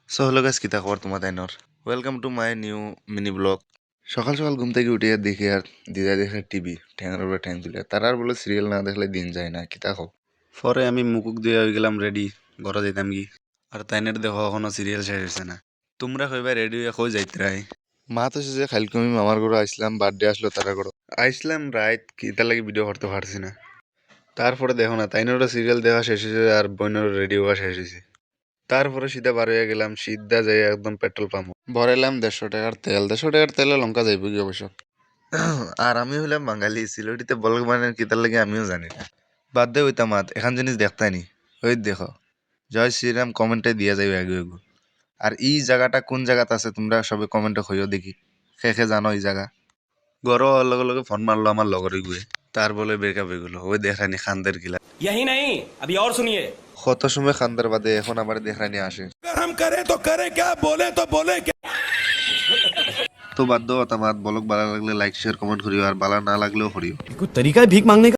So hello guys, কিতা খবর তোমার তাইনর? Welcome to my new mini vlog. সকাল সকাল ঘুম থেকে উঠে দেখি আর দিদা দেখে টিভি ঠ্যাঙের উপরে ঠ্যাং তুলে তার আর বলে সিরিয়াল না দেখলে দিন যায় না, কিতা খব। পরে আমি মুকুক দিয়ে হয়ে গেলাম রেডি, ঘরে যেতাম কি। আর তাইনের দেখো এখনো সিরিয়াল শেষ হয়েছে না। তোমরা কইবা রেডি হয়ে কই যাইতরাই? মা তো যে খাইলকে আমি মামার ঘরে আইসলাম, বার্থডে আসলো তারা ঘরে আইসলাম রাইত, কিতা লাগি ভিডিও করতে পারছি না। তারপরে দেখো না তাইনেরও সিরিয়াল দেখা শেষ হয়েছে আর বোনেরও রেডি হওয়া শেষ হয়েছে। তারপরে সিধা বার হয়ে গেলাম, সিধা যাই একদম পেট্রোল পাম্প ভরাইলাম 150 টাকার তেল। 150 টাকার তেলে লঙ্কা যাইব কি অবশ্য। আর আমি হইলাম বাঙালি, সিলেটিতে বলক মানে কিতার লাগে আমিও জানি না। বাদ দে ওইতা মাত, এখান জিনিস দেখতাই নি। ওই দেখো, জয় শ্রীরাম কমেন্টে দিয়া যাই এগু এগু। আর এই জায়গাটা কোন জায়গাতে আছে তোমরা সবে কমেন্টে কইও দেখি, খে জানো এই জায়গা। গড় হওয়ার লগে লগে ফোন মারলো আমার লগরে গুয়ে, তার বলে ব্রেকআপ হয়ে গেলো। ওই দেখানি খান্দের গিলা। यही नहीं, अभी और सुनिए। কত সময় খান্দার বাদে এখন আমার দেখানি আসে। अगर हम करें तो करें क्या, बोले तो बोले क्या। তো বাধ্য হতাম, বলক ভালো লাগলে লাইক শেয়ার কমেন্ট করিও, আর ভালো না লাগলেও করিও। कुछ तरीका है भीख मांगने का।